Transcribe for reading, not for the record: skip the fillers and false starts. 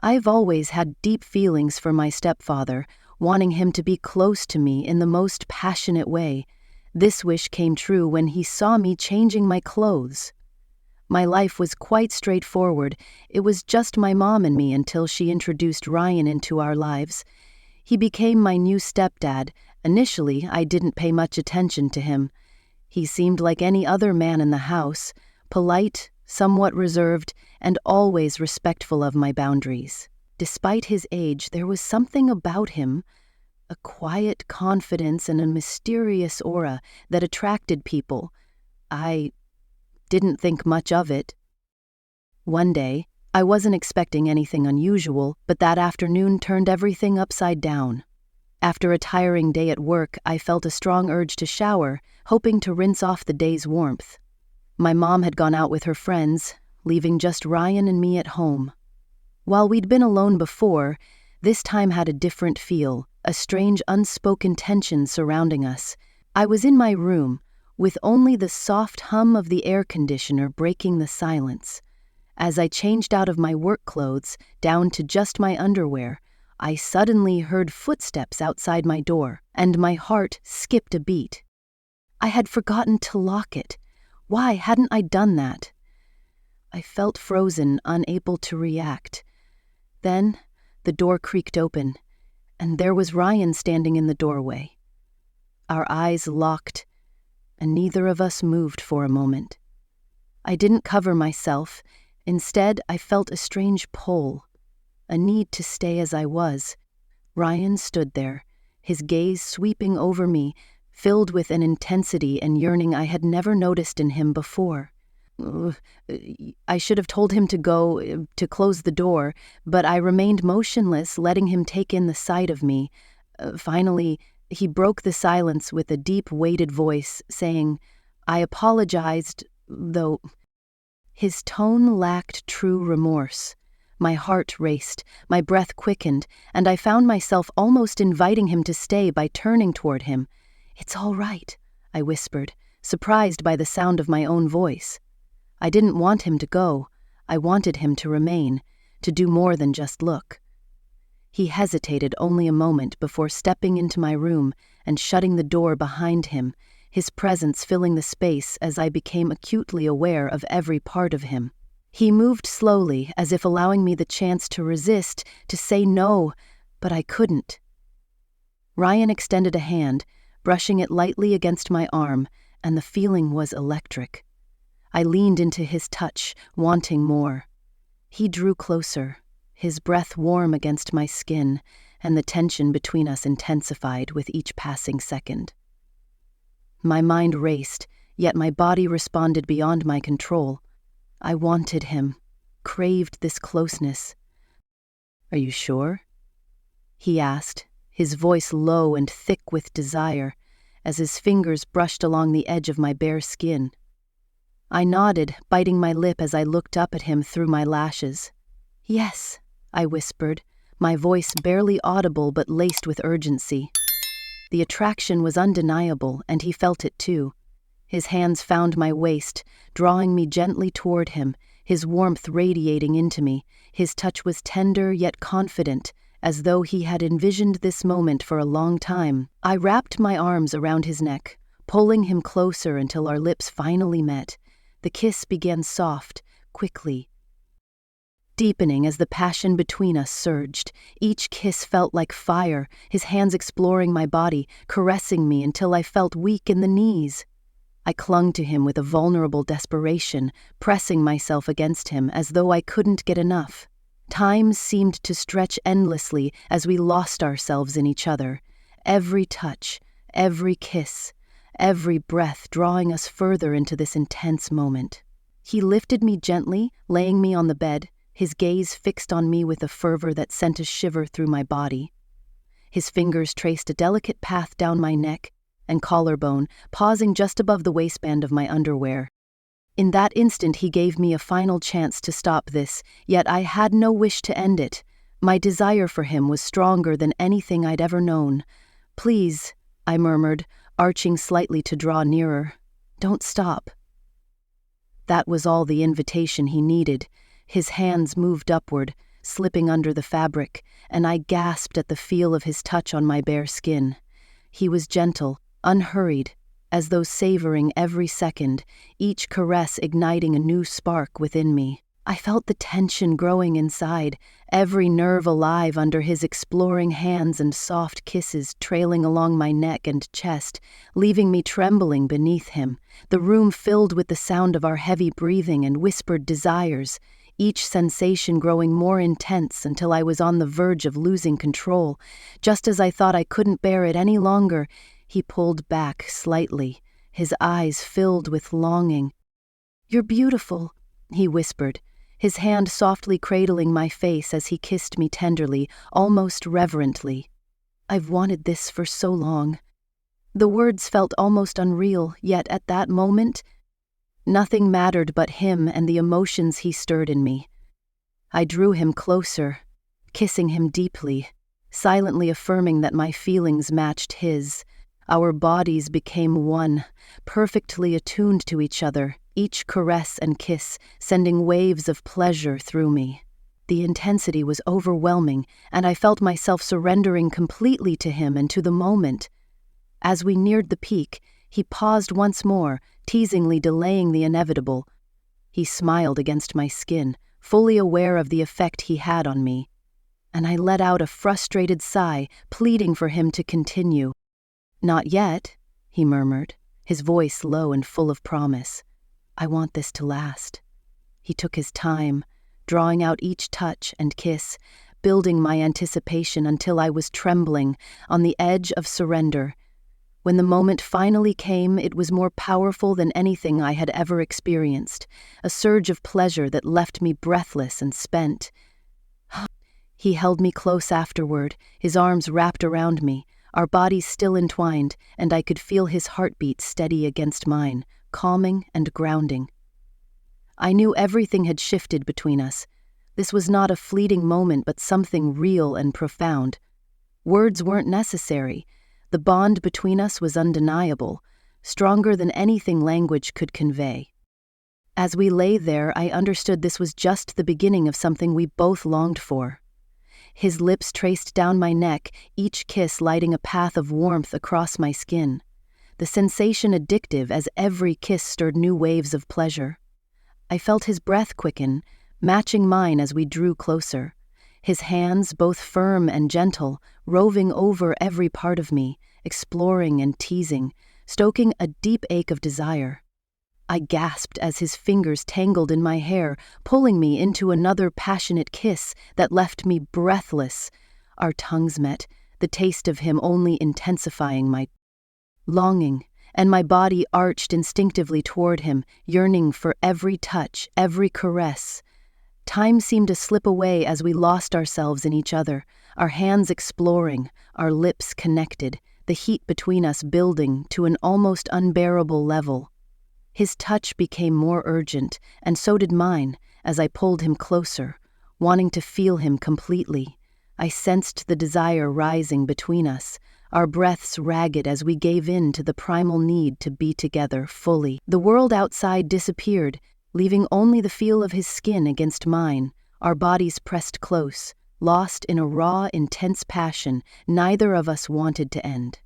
I've always had deep feelings for my stepfather, wanting him to be close to me in the most passionate way. This wish came true when he saw me changing my clothes. My life was quite straightforward. It was just my mom and me until she introduced Ryan into our lives. He became my new stepdad. Initially, I didn't pay much attention to him. He seemed like any other man in the house, polite, somewhat reserved, and always respectful of my boundaries. Despite his age, there was something about him, a quiet confidence and a mysterious aura that attracted people. I didn't think much of it. One day, I wasn't expecting anything unusual, but that afternoon turned everything upside down. After a tiring day at work, I felt a strong urge to shower, hoping to rinse off the day's warmth. My mom had gone out with her friends, leaving just Ryan and me at home. While we'd been alone before, this time had a different feel, a strange unspoken tension surrounding us. I was in my room, with only the soft hum of the air conditioner breaking the silence. As I changed out of my work clothes, down to just my underwear, I suddenly heard footsteps outside my door, and my heart skipped a beat. I had forgotten to lock it. Why hadn't I done that? I felt frozen, unable to react. Then, the door creaked open, and there was Ryan standing in the doorway. Our eyes locked, and neither of us moved for a moment. I didn't cover myself. Instead, I felt a strange pull, a need to stay as I was. Ryan stood there, his gaze sweeping over me, filled with an intensity and yearning I had never noticed in him before. I should have told him to close the door, but I remained motionless, letting him take in the sight of me. Finally, he broke the silence with a deep, weighted voice, saying, "I apologized, though." His tone lacked true remorse. My heart raced, my breath quickened, and I found myself almost inviting him to stay by turning toward him. "It's all right," I whispered, surprised by the sound of my own voice. I didn't want him to go. I wanted him to remain, to do more than just look. He hesitated only a moment before stepping into my room and shutting the door behind him, his presence filling the space as I became acutely aware of every part of him. He moved slowly, as if allowing me the chance to resist, to say no, but I couldn't. Ryan extended a hand, brushing it lightly against my arm, and the feeling was electric. I leaned into his touch, wanting more. He drew closer, his breath warm against my skin, and the tension between us intensified with each passing second. My mind raced, yet my body responded beyond my control. I wanted him, craved this closeness. "Are you sure?" he asked, his voice low and thick with desire, as his fingers brushed along the edge of my bare skin. I nodded, biting my lip as I looked up at him through my lashes. "Yes," I whispered, my voice barely audible but laced with urgency. The attraction was undeniable, and he felt it too. His hands found my waist, drawing me gently toward him, his warmth radiating into me. His touch was tender yet confident, as though he had envisioned this moment for a long time. I wrapped my arms around his neck, pulling him closer until our lips finally met. The kiss began soft, quickly, deepening as the passion between us surged. Each kiss felt like fire, his hands exploring my body, caressing me until I felt weak in the knees. I clung to him with a vulnerable desperation, pressing myself against him as though I couldn't get enough. Time seemed to stretch endlessly as we lost ourselves in each other. Every touch, every kiss, every breath drawing us further into this intense moment. He lifted me gently, laying me on the bed, his gaze fixed on me with a fervor that sent a shiver through my body. His fingers traced a delicate path down my neck and collarbone, pausing just above the waistband of my underwear. In that instant he gave me a final chance to stop this, yet I had no wish to end it. My desire for him was stronger than anything I'd ever known. "Please," I murmured, arching slightly to draw nearer. "Don't stop." That was all the invitation he needed. His hands moved upward, slipping under the fabric, and I gasped at the feel of his touch on my bare skin. He was gentle, unhurried, as though savoring every second, each caress igniting a new spark within me. I felt the tension growing inside, every nerve alive under his exploring hands and soft kisses trailing along my neck and chest, leaving me trembling beneath him, the room filled with the sound of our heavy breathing and whispered desires, each sensation growing more intense until I was on the verge of losing control. Just as I thought I couldn't bear it any longer, he pulled back slightly, his eyes filled with longing. "You're beautiful," he whispered, his hand softly cradling my face as he kissed me tenderly, almost reverently. "I've wanted this for so long." The words felt almost unreal, yet at that moment, nothing mattered but him and the emotions he stirred in me. I drew him closer, kissing him deeply, silently affirming that my feelings matched his. Our bodies became one, perfectly attuned to each other, each caress and kiss sending waves of pleasure through me. The intensity was overwhelming, and I felt myself surrendering completely to him and to the moment. As we neared the peak, he paused once more, teasingly delaying the inevitable. He smiled against my skin, fully aware of the effect he had on me, and I let out a frustrated sigh, pleading for him to continue. "Not yet," he murmured, his voice low and full of promise. "I want this to last." He took his time, drawing out each touch and kiss, building my anticipation until I was trembling, on the edge of surrender. When the moment finally came, it was more powerful than anything I had ever experienced, a surge of pleasure that left me breathless and spent. He held me close afterward, his arms wrapped around me, our bodies still entwined, and I could feel his heartbeat steady against mine, calming and grounding. I knew everything had shifted between us. This was not a fleeting moment, but something real and profound. Words weren't necessary. The bond between us was undeniable, stronger than anything language could convey. As we lay there, I understood this was just the beginning of something we both longed for. His lips traced down my neck, each kiss lighting a path of warmth across my skin. The sensation addictive as every kiss stirred new waves of pleasure. I felt his breath quicken, matching mine as we drew closer. His hands, both firm and gentle, roving over every part of me, exploring and teasing, stoking a deep ache of desire. I gasped as his fingers tangled in my hair, pulling me into another passionate kiss that left me breathless. Our tongues met, the taste of him only intensifying my longing, and my body arched instinctively toward him, yearning for every touch, every caress. Time seemed to slip away as we lost ourselves in each other, our hands exploring, our lips connected, the heat between us building to an almost unbearable level. His touch became more urgent, and so did mine, as I pulled him closer, wanting to feel him completely. I sensed the desire rising between us, our breaths ragged as we gave in to the primal need to be together fully. The world outside disappeared, leaving only the feel of his skin against mine, our bodies pressed close, lost in a raw, intense passion neither of us wanted to end.